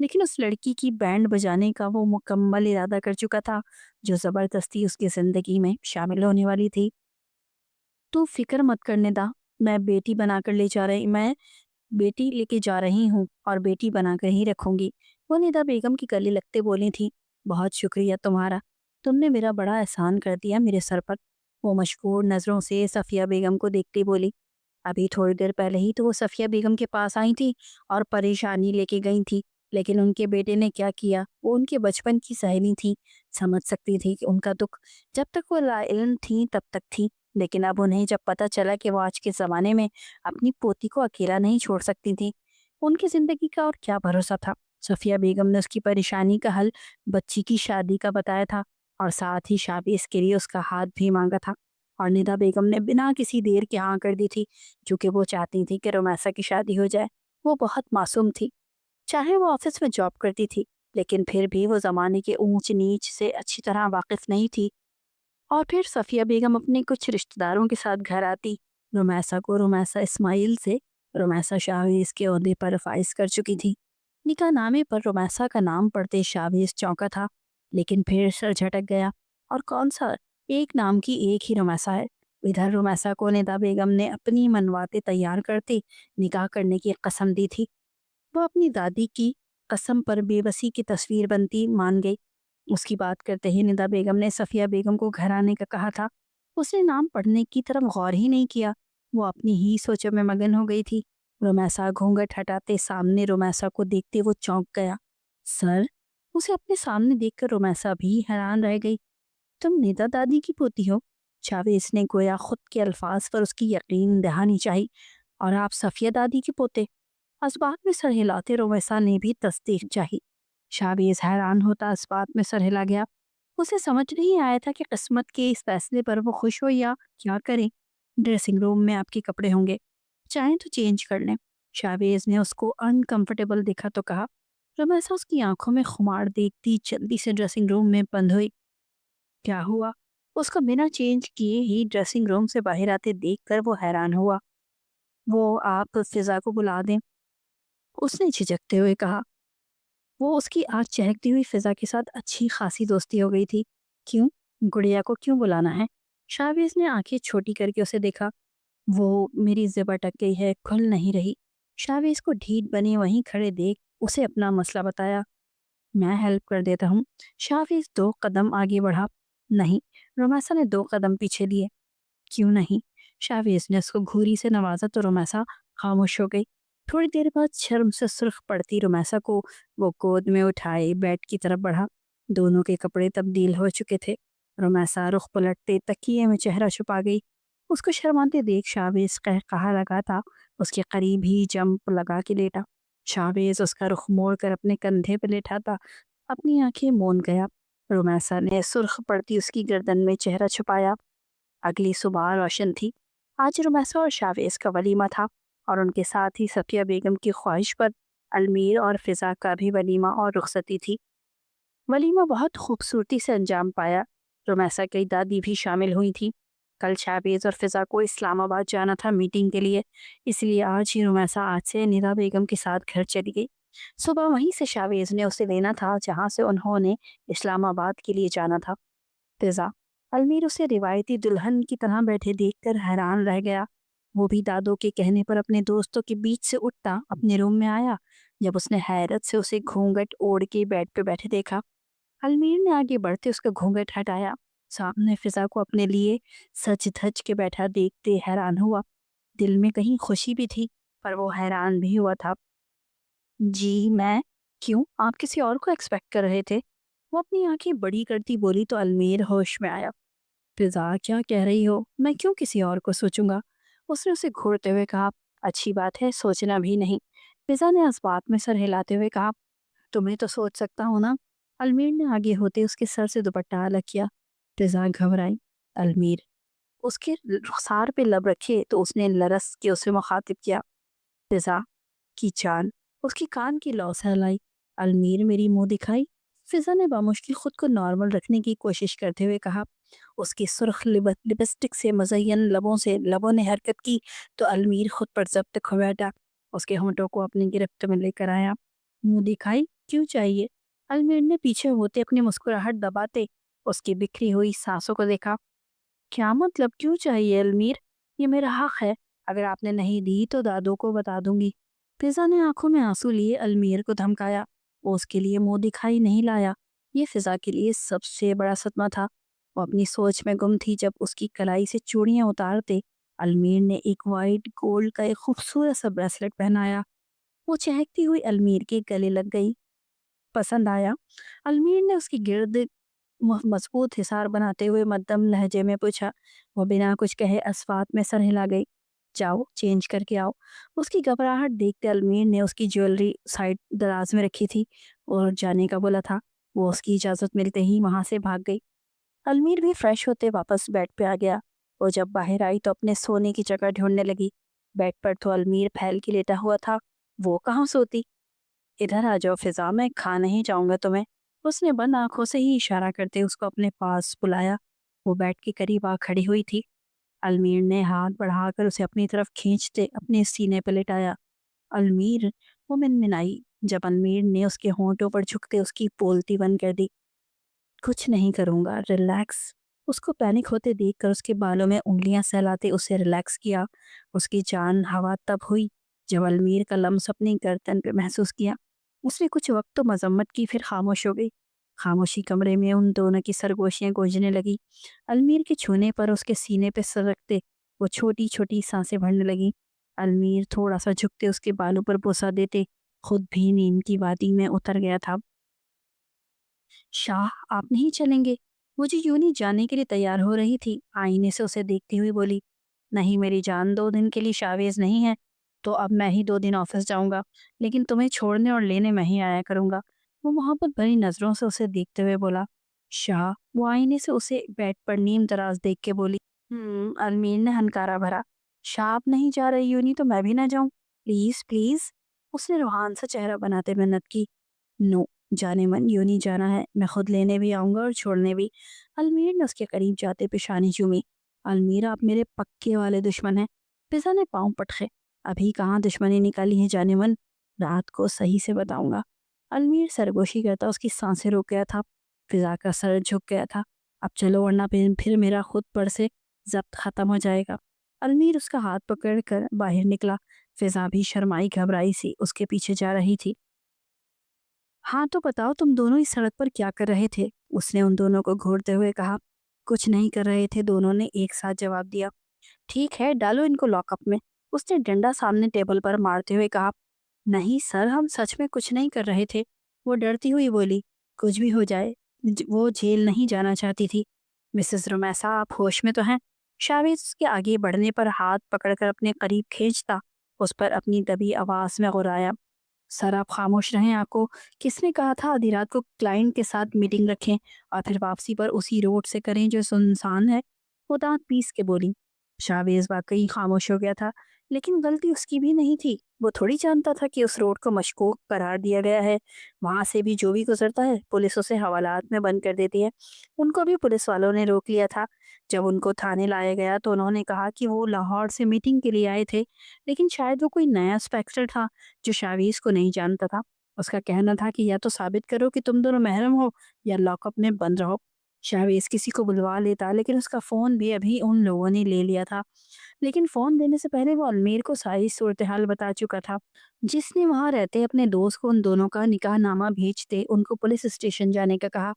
لیکن اس لڑکی کی بینڈ بجانے کا وہ مکمل ارادہ کر چکا تھا جو زبردستی اس کی زندگی میں شامل ہونے والی تھی۔ تو فکر مت کرنے دا، میں بیٹی بنا کر میں بیٹی لے کے جا رہی ہوں اور بیٹی بنا کر ہی رکھوں گی۔ وہ ندا بیگم کی گلے لگتے بولی تھی، بہت شکریہ تمہارا، تم نے میرا بڑا احسان کر دیا میرے سر پر۔ وہ مشکور نظروں سے صفیہ بیگم کو دیکھتی بولی، ابھی تھوڑی دیر پہلے ہی تو وہ صفیہ بیگم کے پاس آئی تھی اور پریشانی لے کے گئی تھی، لیکن ان کے بیٹے نے کیا کیا؟ وہ ان کے بچپن کی سہیلی تھی، سمجھ سکتی تھی کہ ان کا دکھ جب تک وہ لا علم تھی تب تک تھی، لیکن اب انہیں جب پتہ چلا کہ وہ آج کے زمانے میں اپنی پوتی کو اکیلا نہیں چھوڑ سکتی تھی، ان کی زندگی کا اور کیا بھروسہ تھا۔ صفیہ بیگم نے اس کی پریشانی کا حل بچی کی شادی کا بتایا تھا اور ساتھ ہی شابیز کے لیے اس کا ہاتھ بھی مانگا تھا، اور ندا بیگم نے بنا کسی دیر کے ہاں کر دی تھی، کیونکہ وہ چاہتی تھی کہ رومیسا کی شادی ہو جائے۔ وہ بہت معصوم تھی، چاہے وہ آفس میں جاب کرتی تھی، لیکن پھر بھی وہ زمانے کے اونچ نیچ سے اچھی طرح واقف نہیں تھی۔ اور پھر صفیہ بیگم اپنے کچھ رشتہ داروں کے ساتھ گھر آتی، رومیسا کو رومیسا اسماعیل سے رومیسا شاویز کے عہدے پر فائز کر چکی تھی۔ نکاح نامے پر رومیسا کا نام پڑھتے شاویز چونکا تھا، لیکن پھر سر جھٹک گیا، اور کون سا ایک نام کی ایک ہی رومیسا ہے۔ ادھر رومیسا کو ندا بیگم نے اپنی منواتے تیار کرتے نکاح کرنے کی قسم دی تھی۔ وہ اپنی دادی کی قسم پر بے بسی کی تصویر بنتی مان گئی۔ اس کی بات کرتے ہی ندا بیگم نے صفیہ بیگم کو گھر آنے کا کہا تھا۔ اس نے نام پڑھنے کی طرف غور ہی نہیں کیا، وہ اپنی ہی سوچوں میں مگن ہو گئی تھی۔ رومیسا گھونگھٹ ہٹاتے سامنے رومیسا کو دیکھتے وہ چونک گیا۔ سر، اسے اپنے سامنے دیکھ کر رومیسا بھی حیران رہ گئی۔ تم ندا دادی کی پوتی ہو؟ شاویز نے گویا خود کے الفاظ پر اس کی یقین دہانی چاہی، اور آپ صفیہ دادی کے پوتے؟ اس بات میں سر ہلاتے رومیسا نے بھی تصدیق چاہی۔ شاویز حیران ہوتا اس بات میں سر ہلا گیا۔ اسے سمجھ نہیں آیا تھا کہ قسمت کے اس فیصلے پر وہ خوش ہو یا کیا کرے۔ ڈریسنگ روم میں آپ کے کپڑے ہوں گے، چاہیں تو چینج کر لیں۔ شاویز نے اس کو انکمفرٹیبل دیکھا تو کہا۔ رومیسا اس کی آنکھوں میں خمار دیکھتی جلدی سے ڈریسنگ روم میں بند ہوئی۔ کیا ہوا؟ اس کو بنا چینج کیے ہی ڈریسنگ روم سے باہر آتے دیکھ کر وہ حیران ہوا۔ وہ آپ فضا کو بلا دیں، اس نے جھجکتے ہوئے کہا۔ وہ اس کی آنکھ چہکتی ہوئی فضا کے ساتھ اچھی خاصی دوستی ہو گئی تھی۔ کیوں؟ گڑیا کو کیوں بلانا ہے؟ شاویز نے آنکھیں چھوٹی کر کے اسے دیکھا۔ وہ میری زبر اٹک گئی ہے، کھل نہیں رہی۔ شاویز کو ڈھیٹ بنے وہیں کھڑے دیکھ اسے اپنا مسئلہ بتایا۔ میں ہیلپ کر دیتا ہوں۔ شاویز 2 قدم آگے بڑھا۔ نہیں، رومیسا نے 2 قدم پیچھے لیے۔ کیوں نہیں؟ شاویز نے اس کو گھوری سے نوازا تو رومیسا خاموش ہو گئی۔ تھوڑی دیر بعد شرم سے سرخ پڑتی رومیسا کو وہ گود میں اٹھائے بیڈ کی طرف بڑھا۔ دونوں کے کپڑے تبدیل ہو چکے تھے۔ رومیسا رخ پلٹتے تکیے میں چہرہ چھپا گئی۔ اس کو شرماتے دیکھ شاویز قہقہا لگا تھا، اس کے قریب ہی جمپ لگا کے لیٹا۔ شاویز اس کا رخ موڑ کر اپنے کندھے پہ لیٹا تھا، اپنی آنکھیں موند گیا۔ رومیسا نے سرخ پڑتی اس کی گردن میں چہرہ چھپایا۔ اگلی صبح روشن تھی۔ آج رومیسا اور شاویز کا ولیمہ تھا، اور ان کے ساتھ ہی صفیہ بیگم کی خواہش پر المیر اور فضا کا بھی ولیمہ اور رخصتی تھی۔ ولیمہ بہت خوبصورتی سے انجام پایا۔ رومیسا کی دادی بھی شامل ہوئی تھی۔ کل شاویز اور فضا کو اسلام آباد جانا تھا میٹنگ کے لیے، اس لیے آج ہی رومیسا آج سے ندا بیگم کے ساتھ گھر چلی گئی۔ صبح وہیں سے شاویز نے اسے لینا تھا جہاں سے انہوں نے اسلام آباد کے لیے جانا تھا۔ فضا، المیر اسے روایتی دلہن کی طرح بیٹھے دیکھ کر حیران رہ گیا۔ وہ بھی دادوں کے کہنے پر اپنے دوستوں کے بیچ سے اٹھتا اپنے روم میں آیا۔ جب اس نے حیرت سے اسے گھونگھٹ اوڑھ کے بیڈ پہ بیٹھے دیکھا، المیر نے آگے بڑھتے اس کا گھونگھٹ ہٹایا۔ سامنے فضا کو اپنے لیے سج دھج کے بیٹھا دیکھتے حیران ہوا۔ دل میں کہیں خوشی بھی تھی، پر وہ حیران بھی ہوا تھا۔ جی میں؟ کیوں؟ آپ کسی اور کو ایکسپیکٹ کر رہے تھے؟ وہ اپنی آنکھیں بڑی کرتی بولی تو المیر ہوش میں آیا۔ فضا، کیا کہہ رہی ہو؟ میں کیوں کسی اور کو سوچوں گا؟ اس نے اسے گھورتے ہوئے کہا۔ اچھی بات ہے، سوچنا بھی نہیں۔ فضا نے اس بات میں سر ہلاتے ہوئے کہا۔ تمہیں تو سوچ سکتا ہوں نا۔ المیر نے آگے ہوتے اس کے سر سے دوپٹہ الگ کیا۔ فضا گھبرائی۔ المیر اس کے رخسار پہ لب رکھے تو اس نے لرس کے اسے مخاطب کیا۔ فضا کی جان، اس کی کان کی لو سہلائی۔ المیر میری منہ دکھائی۔ فضا نے بامشکل خود کو نارمل رکھنے کی کوشش کرتے ہوئے کہا۔ اس کی سرخ لپسٹک سے مزین لبوں نے حرکت کی تو المیر خود پر ضبط کھو بیٹھا۔ اس کے ہونٹوں کو اپنی گرفت میں لے کر آیا۔ منہ دکھائی؟ کیوں چاہیے؟ المیر نے پیچھے ہوتے اپنی مسکراہٹ دباتے اس کی بکھری ہوئی سانسوں کو دیکھا۔ کیا مطلب کیوں چاہیے المیر؟ یہ میرا حق ہے، اگر آپ نے نہیں دی تو دادوں کو بتا دوں گی۔ فضا نے آنکھوں میں آنسو لیے المیر کو دھمکایا۔ وہ اس کے لیے منہ دکھائی نہیں لایا۔ یہ فضا کے لیے سب سے بڑا صدمہ تھا۔ وہ اپنی سوچ میں گم تھی جب اس کی کلائی سے چوڑیاں اتارتے المیر نے ایک وائٹ گولڈ کا ایک خوبصورت سا بریسلٹ پہنایا۔ وہ چہکتی ہوئی المیر کے گلے لگ گئی۔ پسند آیا؟ المیر نے اس کی گرد مضبوط حصار بناتے ہوئے مدھم لہجے میں پوچھا۔ وہ بنا کچھ کہے اسفات میں سر ہلا گئی۔ جاؤ چینج کر کے آؤ۔ اس کی گھبراہٹ دیکھتے المیر نے اس کی جیولری سائڈ دراز میں رکھی تھی اور جانے کا بولا تھا۔ وہ اس کی اجازت ملتے ہی وہاں سے بھاگ گئی۔ المیر بھی فریش ہوتے واپس بیڈ پہ آ گیا۔ وہ جب باہر آئی تو اپنے سونے کی جگہ ڈھونڈنے لگی۔ بیڈ پر تو المیر پھیل کے لیٹا ہوا تھا۔ وہ کہاں سوتی؟ ادھر آ جاؤ فضا، میں کھا نہیں جاؤں گا تمہیں۔ اس نے بند آنکھوں سے ہی اشارہ کرتے اس کو اپنے پاس بلایا۔ وہ بیڈ کے قریب آ کھڑی ہوئی تھی۔ المیر نے ہاتھ بڑھا کر اسے اپنی طرف کھینچتے اپنے سینے پہ لٹایا۔ المیر، وہ منمنائی جب المیر نے اس کے ہونٹوں پر جھکتے اس کی بولتی بند کر دی۔ کچھ نہیں کروں گا، ریلیکس۔ اس کو پینک ہوتے دیکھ کر اس کے بالوں میں انگلیاں سہلاتے اسے ریلیکس کیا۔ اس کی جان ہوا تب ہوئی جب المیر کا لمس اپنی گردن پہ محسوس کیا۔ اس نے کچھ وقت تو مذمت کی، پھر خاموش ہو گئی۔ خاموشی کمرے میں ان دونوں کی سرگوشیاں گونجنے لگی۔ المیر کے چھونے پر اس کے سینے پہ سر رکھتے وہ چھوٹی چھوٹی سانسیں بھرنے لگی۔ المیر تھوڑا سا جھکتے اس کے بالوں پر بوسہ دیتے خود بھی نیند کی وادی میں اتر گیا تھا۔ شاہ، آپ نہیں چلیں گے؟ مجھے یوں نہیں جانے کے لیے تیار ہو رہی تھی، آئینے سے اسے دیکھتی ہوئی بولی۔ نہیں میری جان، 2 دن کے لیے شاویز نہیں ہے تو اب میں ہی 2 دن آفس جاؤں گا، لیکن تمہیں چھوڑنے اور لینے میں ہی آیا کروں گا۔ وہ محبت بھری نظروں سے اسے دیکھتے ہوئے بولا۔ شاہ، وہ آئینے سے اسے بیڈ پر نیم دراز دیکھ کے بولی۔ المیر نے ہنکارا بھرا۔ شاہ آپ نہیں جا رہی یوں نہیں تو میں بھی نہ جاؤں، پلیز پلیز۔ اس نے روحان سا چہرہ بناتے منت کی۔ نو، جانے من، یوں نہیں جانا ہے، میں خود لینے بھی آؤں گا اور چھوڑنے بھی۔ المیر نے اس کے قریب جاتے پیشانی چومی۔ المیر، آپ میرے پکے والے دشمن ہیں۔ فضا نے پاؤں پٹخے۔ ابھی کہاں دشمنی نکالی ہے جانے من، رات کو صحیح سے بتاؤں گا۔ المیر سرگوشی کرتا اس کی سانسیں روک گیا تھا۔ فضا کا سر جھک گیا تھا۔ اب چلو ورنہ پھر میرا خود پر سے ضبط ختم ہو جائے گا۔ المیر اس کا ہاتھ پکڑ کر باہر نکلا۔ فضا بھی شرمائی گھبرائی سی اس کے پیچھے جا رہی تھی۔ ہاں تو بتاؤ تم دونوں اس سڑک پر کیا کر رہے تھے؟ اس نے ان دونوں کو گھورتے ہوئے کہا۔ کچھ نہیں کر رہے تھے، دونوں نے ایک ساتھ جواب دیا۔ ٹھیک ہے، ڈالو ان کو لاک اپ میں، اس نے ڈنڈا سامنے ٹیبل پر مارتے ہوئے کہا۔ نہیں سر، ہم سچ میں کچھ نہیں کر رہے تھے، وہ ڈرتی ہوئی بولی۔ کچھ بھی ہو جائے، وہ جیل نہیں جانا چاہتی تھی۔ مسز رمیسا، آپ ہوش میں تو ہیں؟ شاویز کے آگے بڑھنے پر ہاتھ پکڑ کر اپنے قریب کھینچتا اس پر اپنی دبی آواز میں غرایا۔ سر آپ خاموش رہیں، آپ کو کس نے کہا تھا آدھی رات کو کلائنٹ کے ساتھ میٹنگ رکھیں اور پھر واپسی پر اسی روڈ سے کریں جو سنسان ہے؟ وہ دانت پیس کے بولی۔ شاویز واقعی خاموش ہو گیا تھا، لیکن غلطی اس کی بھی نہیں تھی۔ وہ تھوڑی جانتا تھا کہ اس روڈ کو مشکوک قرار دیا گیا ہے، وہاں سے بھی جو بھی گزرتا ہے پولیس اسے حوالات میں بند کر دیتی ہے۔ ان کو بھی پولیس والوں نے روک لیا تھا۔ جب ان کو تھانے لایا گیا تو انہوں نے کہا کہ وہ لاہور سے میٹنگ کے لیے آئے تھے، لیکن شاید وہ کوئی نیا اسپیکٹر تھا جو شاویز کو نہیں جانتا تھا۔ اس کا کہنا تھا کہ یا تو ثابت کرو کہ تم دونوں محرم ہو یا لاک اپ میں بند رہو۔ شاویز کسی کو بلوا لیتا، لیکن اس کا فون بھی ابھی ان لوگوں نے لے لیا تھا۔ لیکن فون دینے سے پہلے وہ المیر کو ساری صورتحال بتا چکا تھا، جس نے وہاں رہتے اپنے دوست کو ان دونوں کا نکاح نامہ بھیجتے ان کو پولیس اسٹیشن جانے کا کہا۔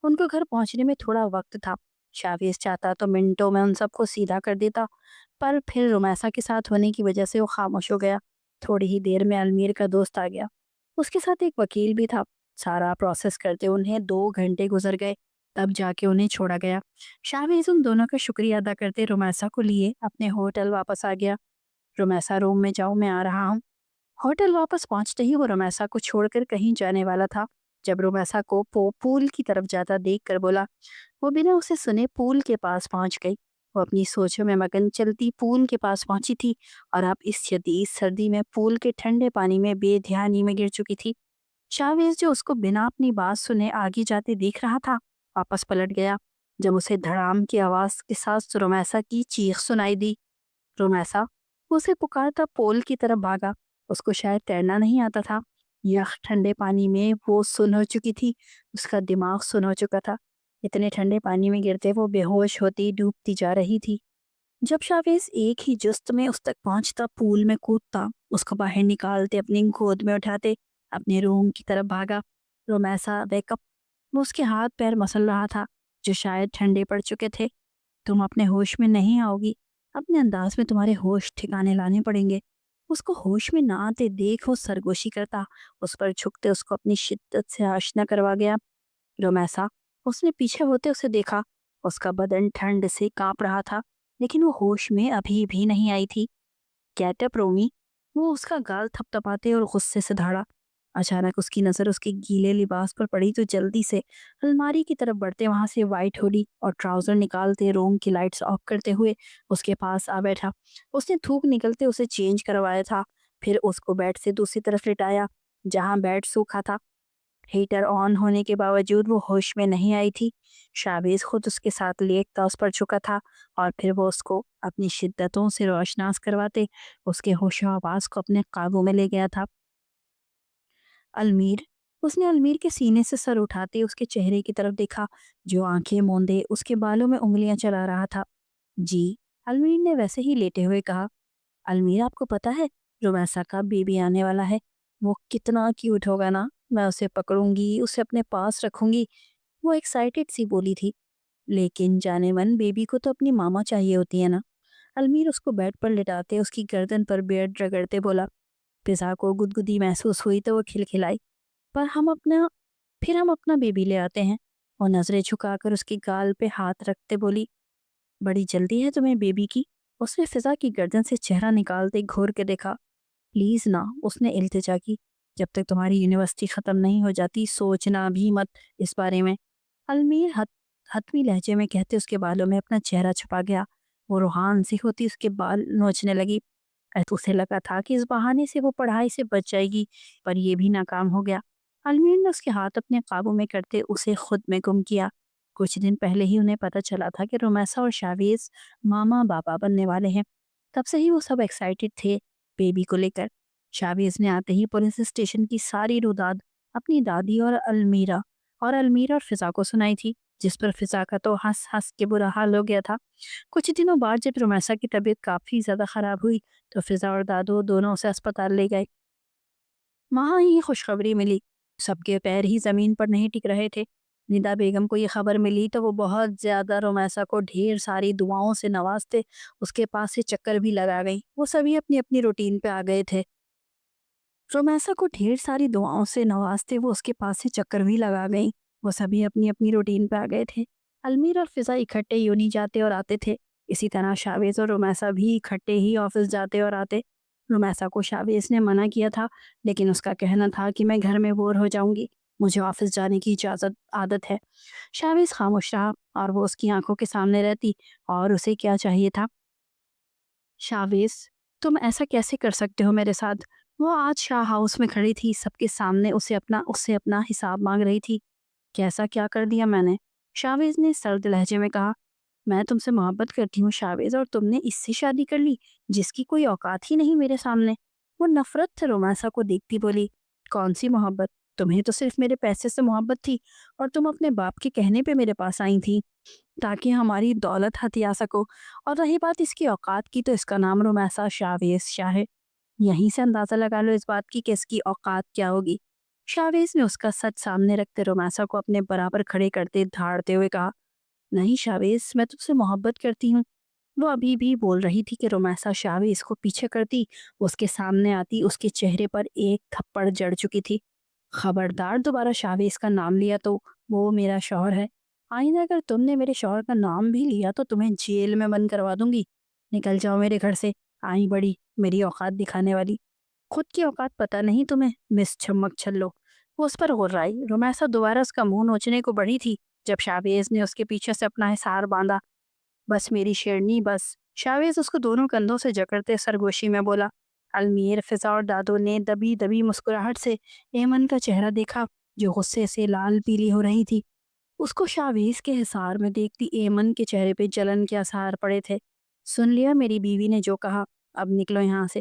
ان کو گھر پہنچنے میں تھوڑا وقت تھا۔ شاویز چاہتا تو منٹوں میں ان سب کو سیدھا کر دیتا، پر پھر رمیسا کے ساتھ ہونے کی وجہ سے وہ خاموش ہو گیا۔ تھوڑی ہی دیر میں المیر کا دوست آ گیا، اس کے ساتھ ایک وکیل بھی تھا۔ سارا پروسیس کرتے انہیں 2 گھنٹے گزر گئے، تب جا کے انہیں چھوڑا گیا۔ شاویز ان دونوں کا شکریہ ادا کرتے رمیسا کو لیے اپنے ہوٹل واپس آ گیا۔ رمیسا، روم میں جاؤ، میں آ رہا ہوں۔ ہوٹل واپس پہنچتے ہی وہ رمیسا کو چھوڑ کر کہیں جانے والا تھا جب رمیسا کو پول کی طرف جاتا دیکھ کر بولا۔ وہ بنا اسے سنے پول کے پاس پہنچ گئی۔ وہ اپنی سوچوں میں مگن چلتی پول کے پاس پہنچی تھی اور اب اس شدید سردی میں پول کے ٹھنڈے پانی میں بے دھیانی میں گر چکی تھی۔ شاویز جو اس کو بنا اپنی بات سنے آگے جاتے دیکھ رہا تھا، واپس پلٹ گیا جب اسے دھڑام کی آواز کے ساتھ رمیسا کی چیخ سنائی دی۔ رمیسا! وہ اسے پکارتا پول کی طرف بھاگا۔ اس کو شاید تیرنا نہیں آتا تھا یخ ٹھنڈے پانی میں وہ سن ہو چکی تھی، اس کا دماغ سن ہو چکا تھا۔ اتنے ٹھنڈے پانی میں گرتے وہ بے ہوش ہوتی ڈوبتی جا رہی تھی۔ جب شاویز ایک ہی جست میں اس تک پہنچتا، پول میں کودتا، اس کو باہر نکالتے، اپنی گود میں اٹھاتے، اپنے روم کی طرف بھاگا۔ رومیسا ویک اپ، وہ اس کے ہاتھ پیر مسل رہا تھا جو شاید ٹھنڈے پڑ چکے تھے۔ تم اپنے ہوش میں نہیں آؤ گی، اپنے انداز میں تمہارے ہوش ٹھکانے لانے پڑیں گے۔ اس کو ہوش میں نہ آتے دیکھ وہ سرگوشی کرتا، اس پر جھکتے اس کو اپنی شدت سے آشنا کروا گیا۔ رومیسا، اس نے پیچھے ہوتے اسے دیکھا، اس کا بدن ٹھنڈ سے کانپ رہا تھا، لیکن وہ ہوش میں ابھی بھی نہیں آئی تھی۔ گیٹ اپ رومی، وہ اس کا گال تھپ تھپاتے اور غصے سے دھاڑا۔ اچانک اس کی نظر اس کے گیلے لباس پر پڑی تو جلدی سے الماری کی طرف بڑھتے وہاں سے وائٹ ہوڈی اور ٹراؤزر نکالتے روم کی لائٹس آف کرتے ہوئے اس کے پاس آ بیٹھا۔ اس نے تھوک نکلتے اسے چینج کروایا تھا، پھر اس کو بیڈ سے دوسری طرف لٹایا جہاں بیڈ سوکھا تھا۔ ہیٹر آن ہونے کے باوجود وہ ہوش میں نہیں آئی تھی۔ شاویز خود اس کے ساتھ لیٹتا اس پر چکا تھا اور پھر وہ اس کو اپنی شدتوں سے روشناس کرواتے اس کے ہوش و حواس کو اپنے قابو میں لے گیا تھا۔ المیر، اس نے المیر کے سینے سے سر اٹھاتے اس کے چہرے کی طرف دیکھا جو آنکھیں موندے اس کے بالوں میں انگلیاں چلا رہا تھا۔ جی، المیر نے ویسے ہی لیٹے ہوئے کہا۔ المیر، آپ کو پتا ہے رومیسا کا بیبی آنے والا ہے، وہ کتنا کیوٹ ہوگا نا، میں اسے پکڑوں گی، اسے اپنے پاس رکھوں گی، وہ ایکسائٹیڈ سی بولی تھی۔ لیکن جانے من بیبی کو تو اپنی ماما چاہیے ہوتی ہے نا۔ المیر اس کو بیڈ پر لٹاتے اس کی گردن پر بیئرڈ رگڑتے بولا۔ فضا کو گدگدی محسوس ہوئی تو وہ کھلکھلائی، پھر ہم اپنا بیبی لے آتے ہیں۔ وہ نظریں جھکا کر اس کی گال پہ ہاتھ رکھتے بولی، بڑی جلدی ہے تمہیں بیبی کی؟ اس نے فضا کی گردن سے چہرہ نکالتے گھور کے دیکھا۔ پلیز نا، اس نے التجا کی، جب تک تمہاری یونیورسٹی ختم نہیں ہو جاتی سوچنا بھی مت اس بارے میں۔ المیر حتمی لہجے میں کہتے اس کے بالوں میں اپنا چہرہ چھپا گیا۔ وہ روحان سی ہوتی اس کے بال نوچنے لگی۔ اسے لگا تھا کہ اس بہانے سے وہ پڑھائی سے بچ جائے گی، پر یہ بھی ناکام ہو گیا۔ المیر نے اس کے ہاتھ اپنے قابو میں کرتے اسے خود میں گم کیا۔ کچھ دن پہلے ہی انہیں پتہ چلا تھا کہ رومیسا اور شاویز ماما بابا بننے والے ہیں، تب سے ہی وہ سب ایکسائٹیڈ تھے بیبی کو لے کر۔ شاویز نے آتے ہی پولیس اسٹیشن کی ساری روداد اپنی دادی اور المیر اور فضا کو سنائی تھی، جس پر فضا کا تو ہنس ہنس کے برا حال ہو گیا تھا۔ کچھ دنوں بعد جب رومیسا کی طبیعت کافی زیادہ خراب ہوئی تو فضا اور دادو دونوں اسے اسپتال لے گئے۔ وہاں ہی خوشخبری ملی، سب کے پیر ہی زمین پر نہیں ٹک رہے تھے۔ ندا بیگم کو یہ خبر ملی تو وہ بہت زیادہ رومیسا کو ڈھیر ساری دعاؤں سے نوازتے اس کے پاس سے چکر بھی لگا گئی۔ وہ سبھی اپنی اپنی روٹین پہ آ گئے تھے۔ رومیسا کو ڈھیر ساری دعاؤں سے نوازتے وہ اس کے پاس سے چکر بھی لگا گئی۔ وہ سبھی اپنی اپنی روٹین پہ آ گئے تھے۔ المیر اور فضا اکٹھے یونی جاتے اور آتے تھے، اسی طرح شاویز اور رومیسا بھی اکٹھے ہی آفس جاتے اور آتے۔ رومیسا کو شاویز نے منع کیا تھا، لیکن اس کا کہنا تھا کہ میں گھر میں بور ہو جاؤں گی، مجھے آفس جانے کی عادت ہے۔ شاویز خاموش رہا اور وہ اس کی آنکھوں کے سامنے رہتی اور اسے کیا چاہیے تھا۔ شاویز، تم ایسا کیسے کر سکتے ہو میرے ساتھ؟ وہ آج شاہ ہاؤس میں کھڑی تھی، سب کے سامنے اس سے اپنا حساب مانگ رہی تھی۔ کیسا کیا کر دیا میں نے؟ شاویز نے سرد لہجے میں کہا۔ میں تم سے محبت کرتی ہوں شاویز، اور تم نے اس سے شادی کر لی جس کی کوئی اوقات ہی نہیں میرے سامنے۔ وہ نفرت سے رومیسا کو دیکھتی بولی، کون سی محبت؟ تمہیں تو صرف میرے پیسے سے محبت تھی، اور تم اپنے باپ کے کہنے پہ میرے پاس آئی تھی تاکہ ہماری دولت ہتھیا سکو، اور رہی بات اس کی اوقات کی تو اس کا نام رومیسا شاویز شاہ ہے۔ یہیں سے اندازہ لگا لو اس بات کی کہ اس کی اوقات کیا ہوگی۔ شاویز نے اس کا سچ سامنے رکھتے رومیسا کو اپنے برابر کھڑے کرتے دھاڑتے ہوئے کہا، نہیں شاویز، میں تجھ سے محبت کرتی ہوں۔ وہ ابھی بھی بول رہی تھی کہ رومیسا شاویز کو پیچھے کرتی اس کے سامنے آتی، اس کے چہرے پر ایک تھپڑ جڑ چکی تھی۔ خبردار دوبارہ شاویز کا نام لیا تو وہ میرا شوہر ہے، آئندہ اگر تم نے میرے شوہر کا نام بھی لیا تو تمہیں جیل میں بند کروا دوں گی۔ نکل جاؤ میرے گھر سے، آئی بڑی میری اوقات دکھانے والی۔ خود کی اوقات پتہ نہیں تمہیں، مس چھمک چھلو؟ وہ اس پر غر آئی۔ رومیسا دوبارہ اس کا منہ نوچنے کو بڑھی تھی جب شاویز نے اس کے پیچھے سے اپنا حصار باندھا۔ بس میری شیرنی بس، شاویز اس کو دونوں کندھوں سے جکڑتے سرگوشی میں بولا۔ المیر، فضا اور دادو نے دبی دبی مسکراہٹ سے ایمن کا چہرہ دیکھا جو غصے سے لال پیلی ہو رہی تھی۔ اس کو شاویز کے حصار میں دیکھتی ایمن کے چہرے پہ جلن کے آثار پڑے تھے۔ سن لیا میری بیوی نے جو کہا، اب نکلو یہاں سے۔